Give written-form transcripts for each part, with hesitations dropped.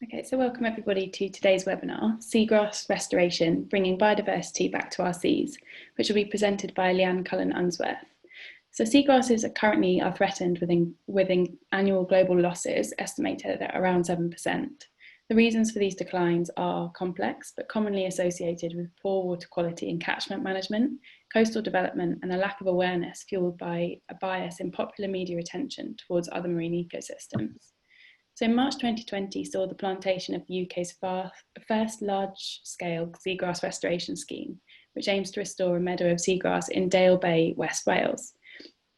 Okay, so welcome everybody to today's webinar, Seagrass Restoration, Bringing Biodiversity Back to Our Seas, which will be presented by Leanne Cullen-Unsworth. So seagrasses are threatened with annual global losses estimated at around 7%. The reasons for these declines are complex, but commonly associated with poor water quality and catchment management, coastal development, and a lack of awareness fueled by a bias in popular media attention towards other marine ecosystems. So March 2020 saw the plantation of the UK's first large-scale seagrass restoration scheme, which aims to restore a meadow of seagrass in Dale Bay, West Wales.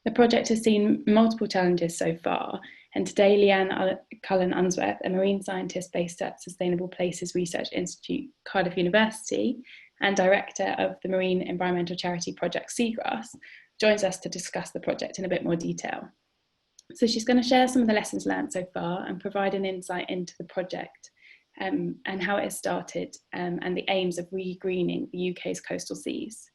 The project has seen multiple challenges so far, and today Leanne Cullen-Unsworth, a marine scientist based at Sustainable Places Research Institute, Cardiff University, and director of the marine environmental charity project Seagrass, joins us to discuss the project in a bit more detail. So she's going to share some of the lessons learned so far and provide an insight into the project and how it has started and the aims of re-greening the UK's coastal seas.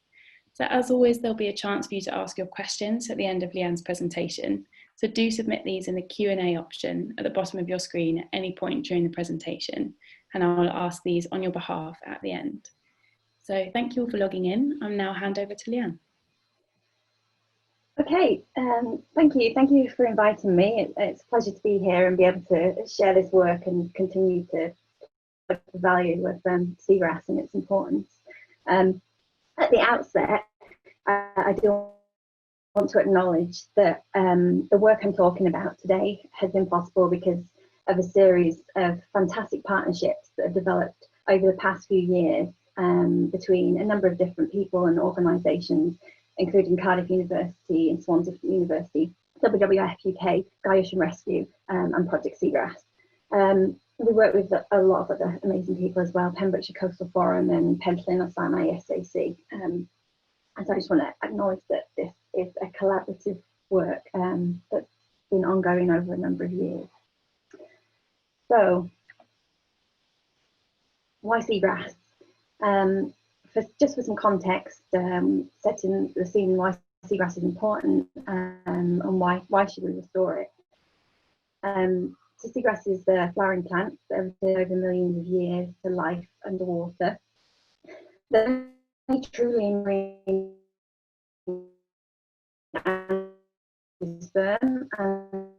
So as always, there'll be a chance for you to ask your questions at the end of Leanne's presentation. So do submit these in the Q&A option at the bottom of your screen at any point during the presentation, and I'll ask these on your behalf at the end. So thank you all for logging in. I'll now hand over to Leanne. Okay, thank you for inviting me. It's a pleasure to be here and be able to share this work and continue to the value of seagrass and its importance. At the outset, I do want to acknowledge that the work I'm talking about today has been possible because of a series of fantastic partnerships that have developed over the past few years between a number of different people and organisations, including Cardiff University and Swansea University, WWF-UK, Ocean Rescue, and Project Seagrass. We work with a lot of other amazing people as well, Pembrokeshire Coastal Forum and Pentland Osama ISAC. And so I just want to acknowledge that this is a collaborative work that's been ongoing over a number of years. So, why seagrass? Just for some context, setting the scene why seagrass is important and why should we restore it. So seagrass is the flowering plants that have been over millions of years to life underwater. They're truly marine and sperm, and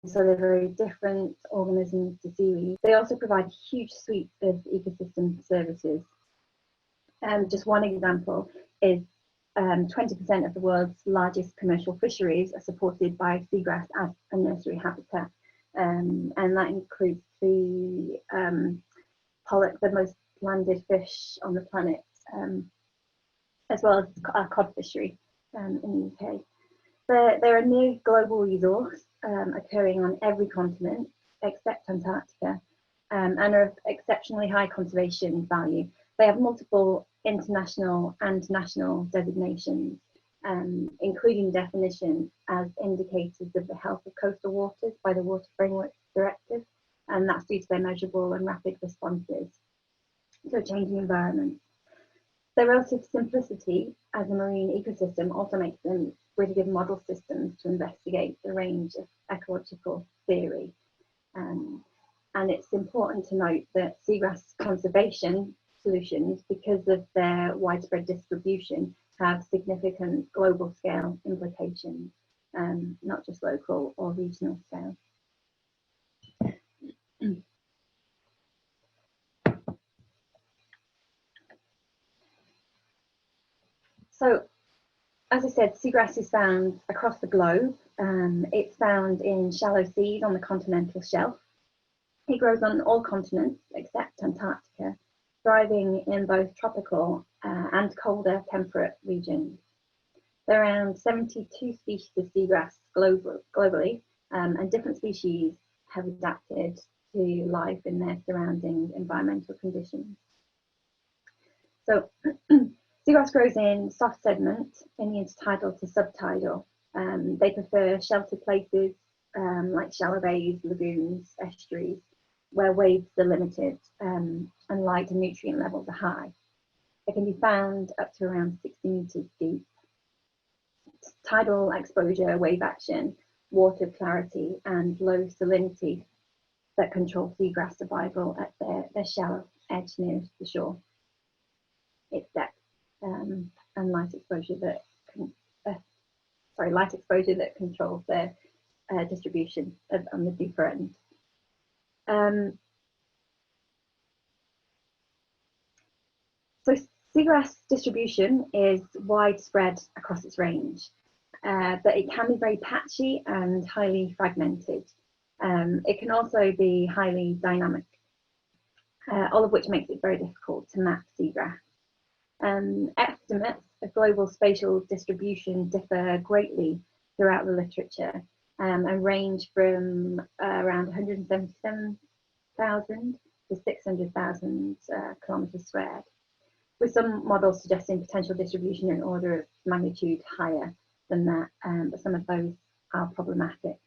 so they're very different organisms to seaweed. They also provide a huge suite of ecosystem services. Just one example is 20% of the world's largest commercial fisheries are supported by seagrass as a nursery habitat, and that includes the pollock, the most landed fish on the planet, as well as our cod fishery in the UK. They're a near global resource occurring on every continent except Antarctica, and are of exceptionally high conservation value. They have multiple international and national designations, including definitions as indicators of the health of coastal waters by the Water Framework Directive, and that's due to their measurable and rapid responses to a changing environment. Their relative simplicity as a marine ecosystem also makes them really good model systems to investigate the range of ecological theory. And it's important to note that seagrass conservation solutions, because of their widespread distribution, have significant global scale implications, not just local or regional scale. So, as I said, seagrass is found across the globe. It's found in shallow seas on the continental shelf. It grows on all continents except Antarctica, thriving in both tropical and colder temperate regions. There are around 72 species of seagrass globally, and different species have adapted to life in their surrounding environmental conditions. So, seagrass grows in soft sediment in the intertidal to subtidal. They prefer sheltered places like shallow bays, lagoons, estuaries, where waves are limited and light and nutrient levels are high. They can be found up to around 60 meters deep. Tidal exposure, wave action, water clarity, and low salinity that control seagrass survival at their shallow edge near the shore, its depth, and light exposure that controls their distribution on the deeper end. So seagrass distribution is widespread across its range, but it can be very patchy and highly fragmented. It can also be highly dynamic, all of which makes it very difficult to map seagrass. Estimates of global spatial distribution differ greatly throughout the literature and range from around 177,000 to 600,000 kilometres squared, with some models suggesting potential distribution in order of magnitude higher than that, but some of those are problematic.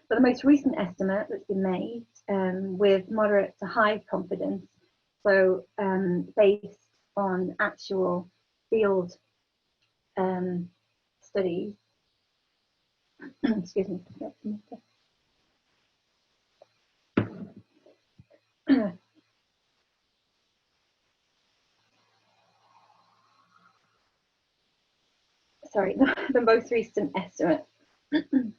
But the most recent estimate that's been made with moderate to high confidence, so based on actual field studies, excuse me. Sorry, the most recent estimate. The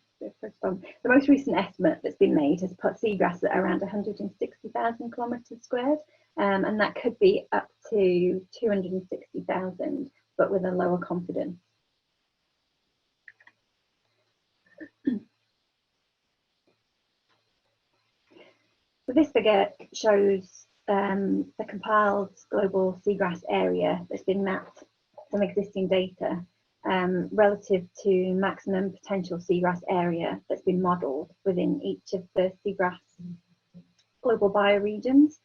most recent estimate that's been made has put seagrass at around 160,000 kilometres squared, and that could be up to 260,000, but with a lower confidence. So this figure shows the compiled global seagrass area that's been mapped from existing data relative to maximum potential seagrass area that's been modelled within each of the seagrass global bioregions.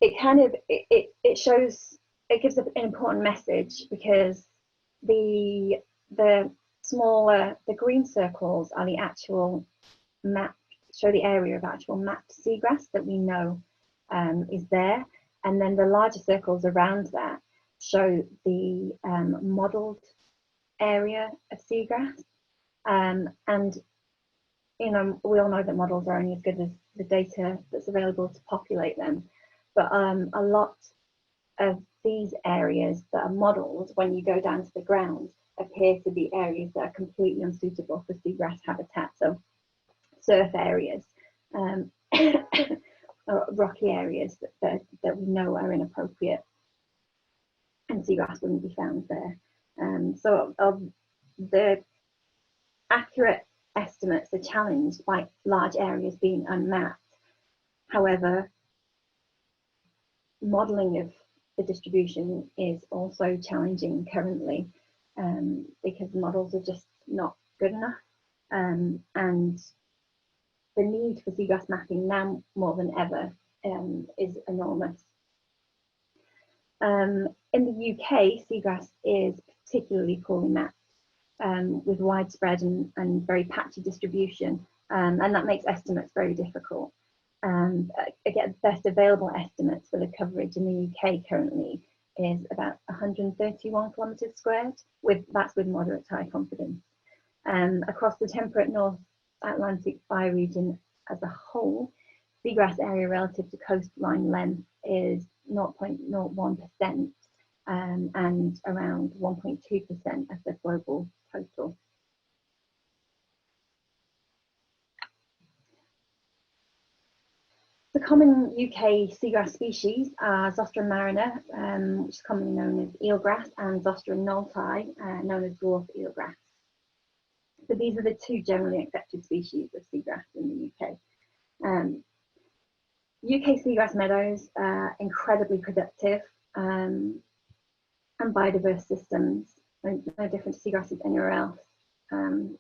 It shows, it gives an important message, because the smaller, the green circles are the actual map, show the area of actual mapped seagrass that we know is there, and then the larger circles around that show the modelled area of seagrass. And you know, we all know that models are only as good as the data that's available to populate them, but a lot of these areas that are modelled, when you go down to the ground, appear to be areas that are completely unsuitable for seagrass habitat. So surf areas, or rocky areas that we know are inappropriate, and seagrass wouldn't be found there. So the accurate estimates are challenged by large areas being unmapped. However, modelling of the distribution is also challenging currently, because the models are just not good enough, and the need for seagrass mapping now more than ever is enormous. In the UK, seagrass is particularly poorly mapped, with widespread and very patchy distribution, and that makes estimates very difficult. Again, best available estimates for the coverage in the UK currently is about 131 kilometres squared, that's with moderate to high confidence. Across the temperate North Atlantic bioregion as a whole, seagrass area relative to coastline length is 0.01%, and around 1.2% of the global total. The common UK seagrass species are Zostera marina, which is commonly known as eelgrass, and Zostera nolti, known as dwarf eelgrass. So these are the two generally accepted species of seagrass in the UK. UK seagrass meadows are incredibly productive and biodiverse systems, no different to seagrasses anywhere else,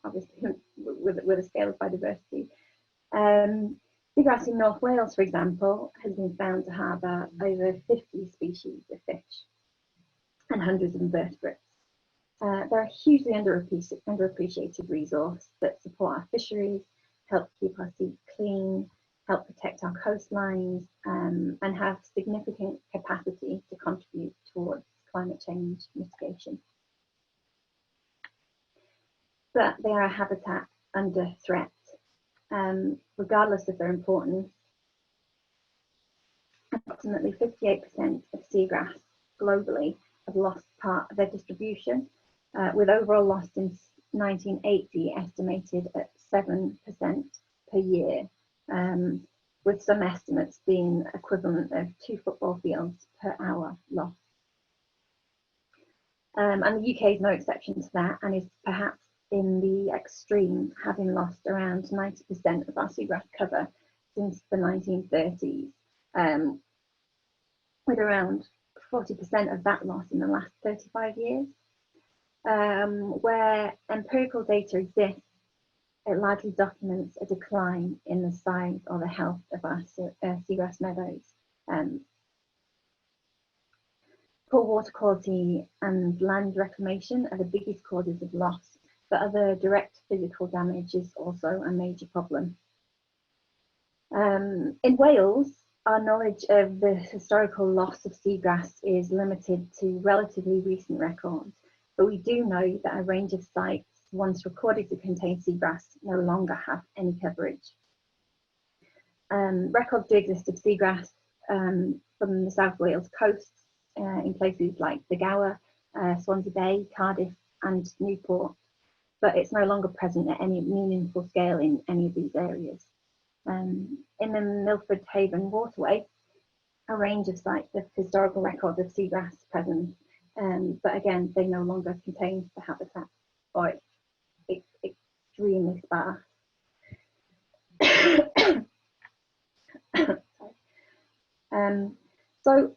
obviously with a scale of biodiversity. Seagrass in North Wales, for example, has been found to harbour over 50 species of fish and hundreds of invertebrates. They're a hugely underappreciated resource that support our fisheries, help keep our seas clean, help protect our coastlines, and have significant capacity to contribute towards climate change mitigation. But they are a habitat under threat. regardless of their importance. Approximately 58% of seagrass globally have lost part of their distribution, with overall loss since 1980 estimated at 7% per year, with some estimates being equivalent of 2 football fields per hour lost. And the UK is no exception to that, and is perhaps in the extreme, having lost around 90% of our seagrass cover since the 1930s, with around 40% of that loss in the last 35 years. Where empirical data exists, it largely documents a decline in the size or the health of our seagrass meadows. Poor water quality and land reclamation are the biggest causes of loss, but other direct physical damage is also a major problem. In Wales, our knowledge of the historical loss of seagrass is limited to relatively recent records, but we do know that a range of sites once recorded to contain seagrass no longer have any coverage. Records do exist of seagrass from the South Wales coast in places like the Gower, Swansea Bay, Cardiff and Newport, but it's no longer present at any meaningful scale in any of these areas. In the Milford Haven waterway, a range of sites of historical records of seagrass present, but again, they no longer contain the habitat, or it's extremely sparse. So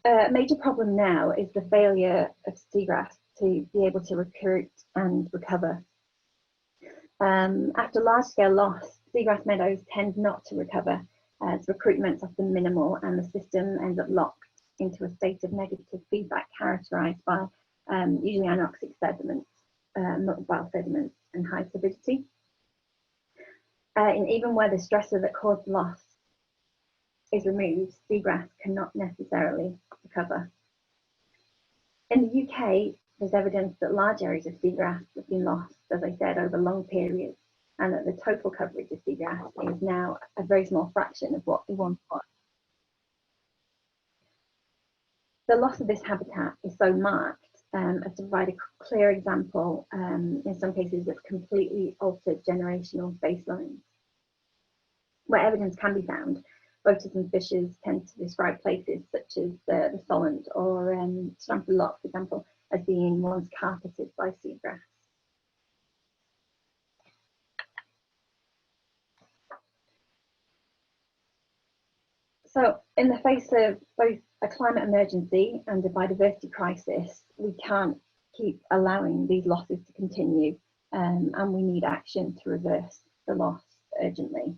a major problem now is the failure of seagrass to be able to recruit and recover. After large-scale loss, seagrass meadows tend not to recover, as recruitment's often minimal and the system ends up locked into a state of negative feedback characterised by usually anoxic sediments, mobile sediments and high turbidity. And even where the stressor that caused loss is removed, seagrass cannot necessarily recover. In the UK, there's evidence that large areas of seagrass have been lost, as I said, over long periods, and that the total coverage of seagrass is now a very small fraction of what it once was. The loss of this habitat is so marked as to provide a clear example, in some cases, of completely altered generational baselines. Where evidence can be found, boaters and fishers tend to describe places such as the Solent or Stamford Loch, for example, as being once carpeted by seagrass. So in the face of both a climate emergency and a biodiversity crisis, we can't keep allowing these losses to continue, and we need action to reverse the loss urgently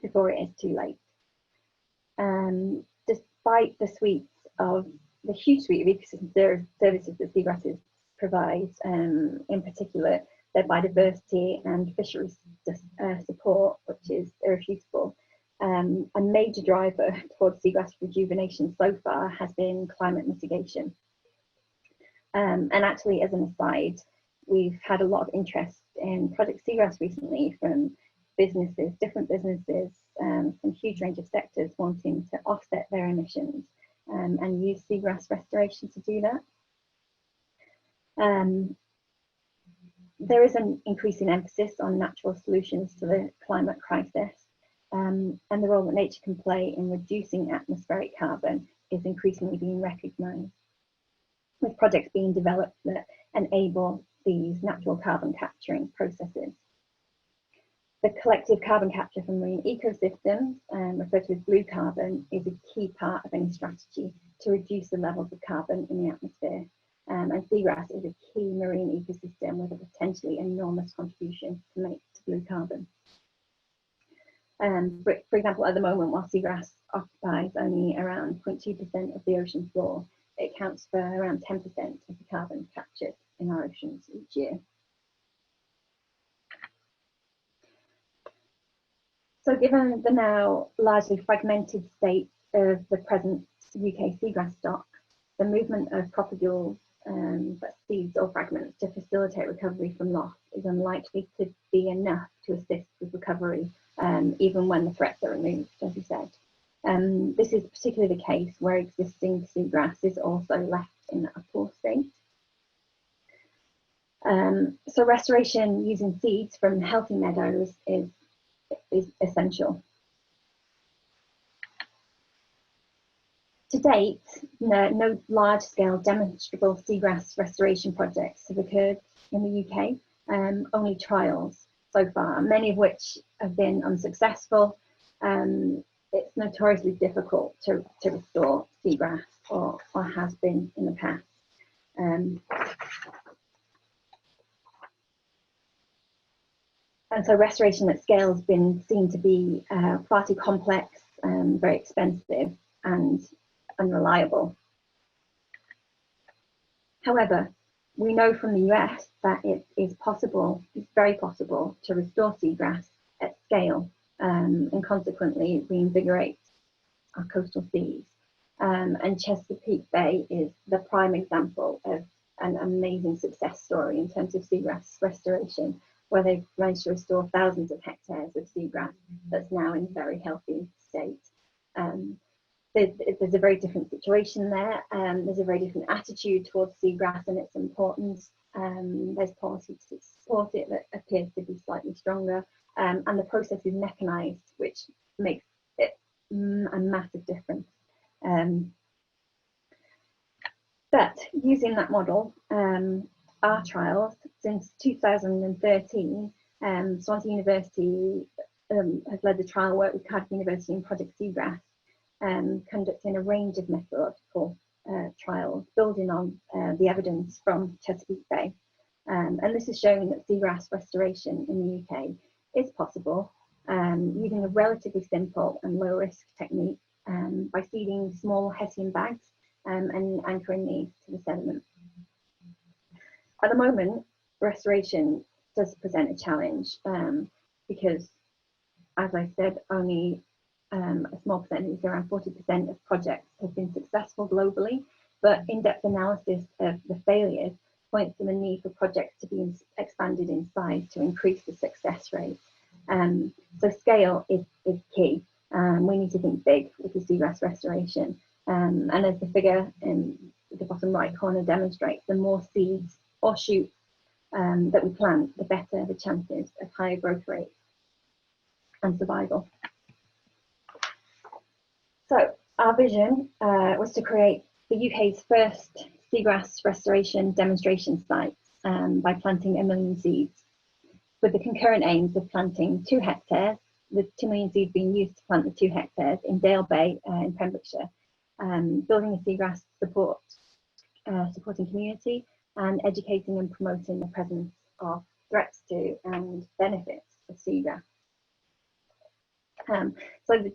before it is too late. Despite the huge suite of ecosystem services that seagrasses provide, in particular their biodiversity and fisheries support, which is irrefutable, a major driver towards seagrass rejuvenation so far has been climate mitigation. And actually, as an aside, we've had a lot of interest in Project Seagrass recently from businesses, different businesses, from huge range of sectors wanting to offset their emissions and use seagrass restoration to do that. There is an increasing emphasis on natural solutions to the climate crisis, and the role that nature can play in reducing atmospheric carbon is increasingly being recognised, with projects being developed that enable these natural carbon capturing processes. The collective carbon capture from marine ecosystems, referred to as blue carbon, is a key part of any strategy to reduce the levels of carbon in the atmosphere. And seagrass is a key marine ecosystem with a potentially enormous contribution to make to blue carbon. For example, at the moment, while seagrass occupies only around 0.2% of the ocean floor, it accounts for around 10% of the carbon captured in our oceans each year. So given the now largely fragmented state of the present UK seagrass stock, the movement of propagules but seeds or fragments to facilitate recovery from loss is unlikely to be enough to assist with recovery, even when the threats are removed, as you said. This is particularly the case where existing seagrass is also left in a poor state. So restoration using seeds from healthy meadows is essential. To date, no large-scale demonstrable seagrass restoration projects have occurred in the UK, only trials so far, many of which have been unsuccessful. It's notoriously difficult to restore seagrass, or has been in the past. And so restoration at scale has been seen to be far too complex, very expensive and unreliable. However, we know from the US that it is possible, it's very possible, to restore seagrass at scale, and consequently reinvigorate our coastal seas. And Chesapeake Bay is the prime example of an amazing success story in terms of seagrass restoration, where they've managed to restore thousands of hectares of seagrass that's now in a very healthy state. There's a very different situation there. There's a very different attitude towards seagrass and its importance. There's policy to support it that appears to be slightly stronger, and the process is mechanised, which makes it a massive difference. But using that model, our trials since 2013, Swansea University has led the trial work with Cardiff University and Project Seagrass, conducting a range of methodological trials building on the evidence from Chesapeake Bay. And this is showing that seagrass restoration in the UK is possible using a relatively simple and low risk technique by seeding small hessian bags and anchoring these to the sediment. At the moment, restoration does present a challenge because, as I said, only a small percentage, around 40% of projects have been successful globally, but in-depth analysis of the failures points to the need for projects to be expanded in size to increase the success rate. So scale is key. We need to think big with the seagrass restoration. And as the figure in the bottom right corner demonstrates, the more seeds or shoots that we plant, the better the chances of higher growth rates and survival. So our vision was to create the UK's first seagrass restoration demonstration site by planting 1 million seeds, with the concurrent aims of planting 2 hectares, with 2 million seeds being used to plant the 2 hectares in Dale Bay in Pembrokeshire, building a seagrass supporting community, and educating and promoting the presence of threats to and benefits of seagrass. So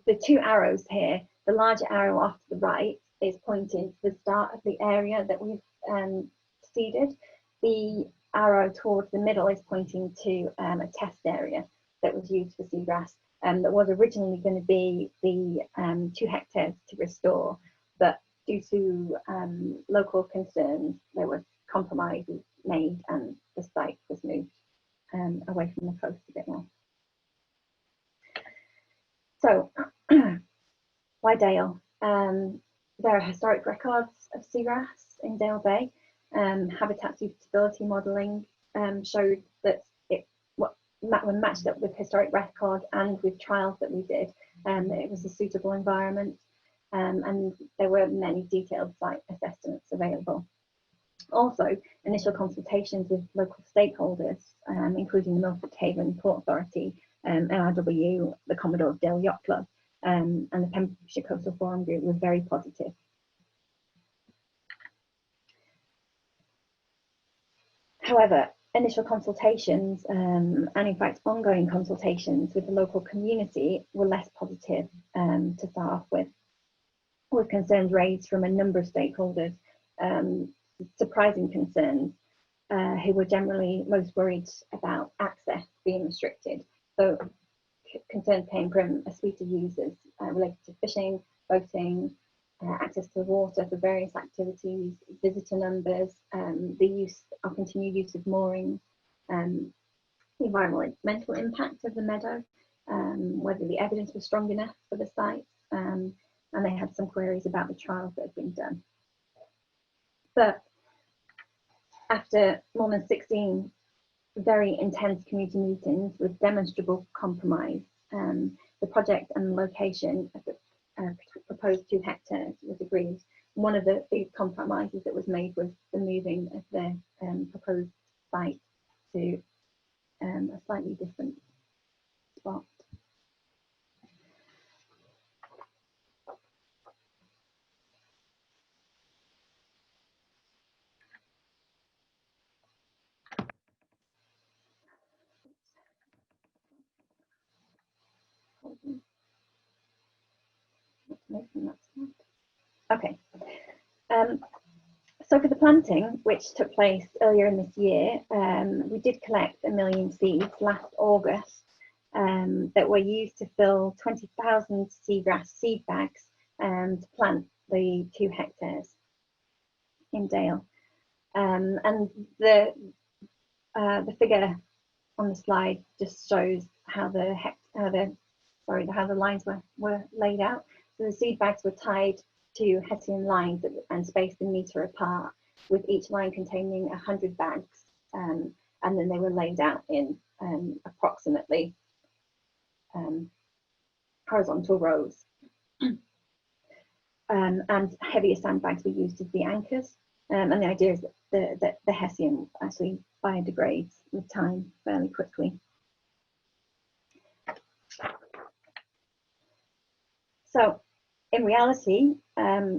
the 2 arrows here, the larger arrow off to the right is pointing to the start of the area that we've seeded. The arrow towards the middle is pointing to a test area that was used for seagrass, that was originally going to be the 2 hectares to restore, but due to local concerns, there were compromises made and the site was moved away from the coast a bit more. So, why Dale? There are historic records of seagrass in Dale Bay. Habitat suitability modelling showed that when matched up with historic records and with trials that we did, it was a suitable environment, and there were many detailed site assessments available. Also, initial consultations with local stakeholders, including the Milford Haven Port Authority, NRW, the Commodore Dale Yacht Club, and the Pembrokeshire Coastal Forum Group, were very positive. However, initial consultations and in fact ongoing consultations with the local community were less positive to start off with concerns raised from a number of stakeholders, surprising concerns, who were generally most worried about access being restricted. So concerns came from a suite of users related to fishing, boating, access to water for various activities, visitor numbers, the continued use of moorings, the environmental impact of the meadow, whether the evidence was strong enough for the site, and they had some queries about the trials that had been done. But after more than 16 very intense community meetings with demonstrable compromise, the project and location of the proposed 2 hectares was agreed. One of the big compromises that was made was the moving of the proposed site to a slightly different spot. Okay. So for the planting, which took place earlier in this year, we did collect 1 million seeds last August that were used to fill 20,000 seagrass seed bags to plant the 2 hectares in Dale. And the figure on the slide just shows how the lines were laid out. So the seed bags were tied to hessian lines and spaced a metre apart, with each line containing 100 bags, and then they were laid out in approximately horizontal rows. And heavier sandbags were used as the anchors, and the idea is that the hessian actually biodegrades with time fairly quickly. So in reality,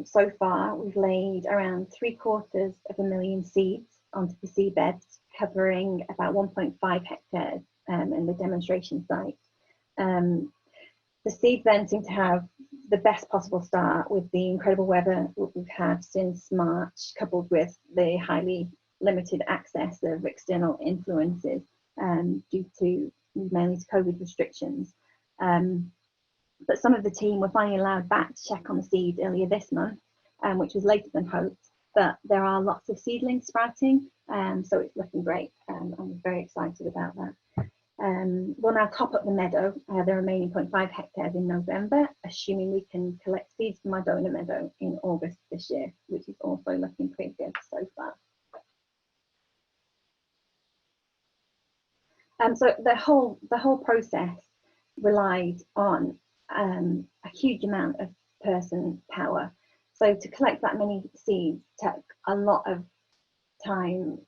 so far we've laid around 750,000 seeds onto the seabeds, covering about 1.5 hectares in the demonstration site. The seeds then seem to have the best possible start with the incredible weather we've had since March, coupled with the highly limited access of external influences due to mainly to COVID restrictions. But some of the team were finally allowed back to check on the seeds earlier this month, which was later than hoped. But there are lots of seedlings sprouting, so it's looking great. I'm very excited about that. We'll now top up the meadow, the remaining 0.5 hectares in November, assuming we can collect seeds from our donor meadow in August this year, which is also looking pretty good so far. So the whole process relied on a huge amount of person power. So to collect that many seeds took a lot of time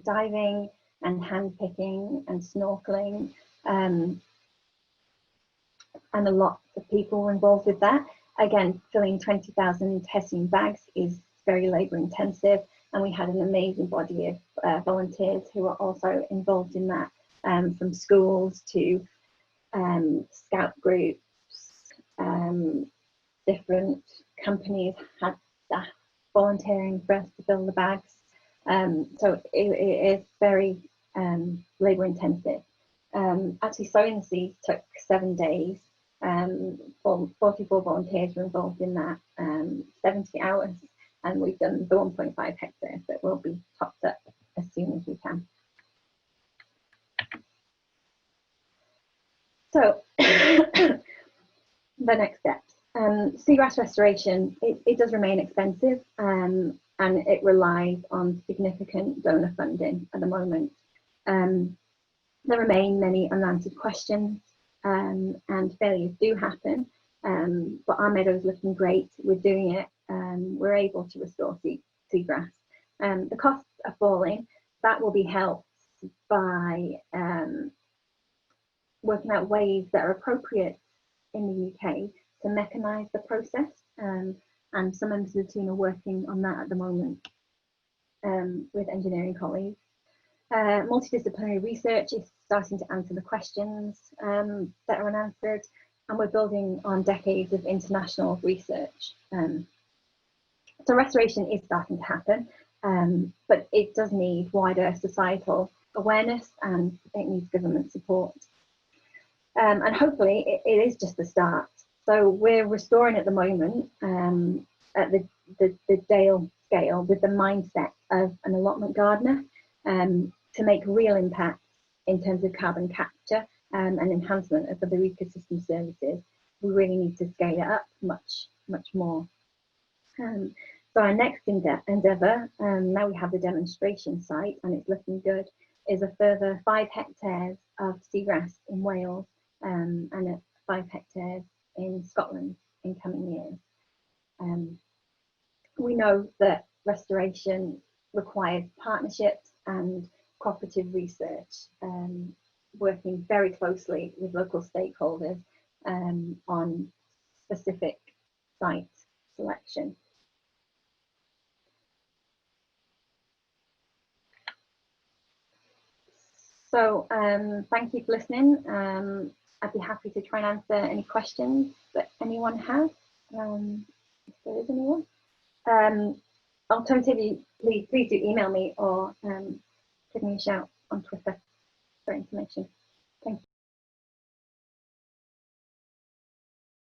diving and hand picking and snorkeling, and a lot of people were involved with that. Again, filling 20,000 hessian bags is very labour intensive, and we had an amazing body of volunteers who were also involved in that, from schools to scout groups. Different companies had staff volunteering for us to fill the bags. So it is very labour intensive. Actually, sowing the seeds took 7 days. 44 volunteers were involved in that, 70 hours, and we've done the 1.5 hectares that will be topped up as soon as we can. So the next steps. Seagrass restoration, it does remain expensive, and it relies on significant donor funding at the moment. There remain many unanswered questions, and failures do happen, but our meadow is looking great. We're doing it. We're able to restore seagrass. The costs are falling. That will be helped by working out ways that are appropriate in the UK to mechanise the process, and some members of the team are working on that at the moment with engineering colleagues. Multidisciplinary research is starting to answer the questions that are unanswered, and we're building on decades of international research. So restoration is starting to happen, but it does need wider societal awareness, and it needs government support. And hopefully it is just the start. So we're restoring at the moment at the Dale scale with the mindset of an allotment gardener, to make real impact in terms of carbon capture and enhancement of other ecosystem services. We really need to scale it up much more. So our next endeavour, now we have the demonstration site and it's looking good, is a further 5 hectares of seagrass in Wales and 5 hectares in Scotland in coming years. We know that restoration requires partnerships and cooperative research, working very closely with local stakeholders on specific site selection. So thank you for listening. I'd be happy to try and answer any questions that anyone has, if there is anyone. Alternatively, please do email me or give me a shout on Twitter for information. Thank you.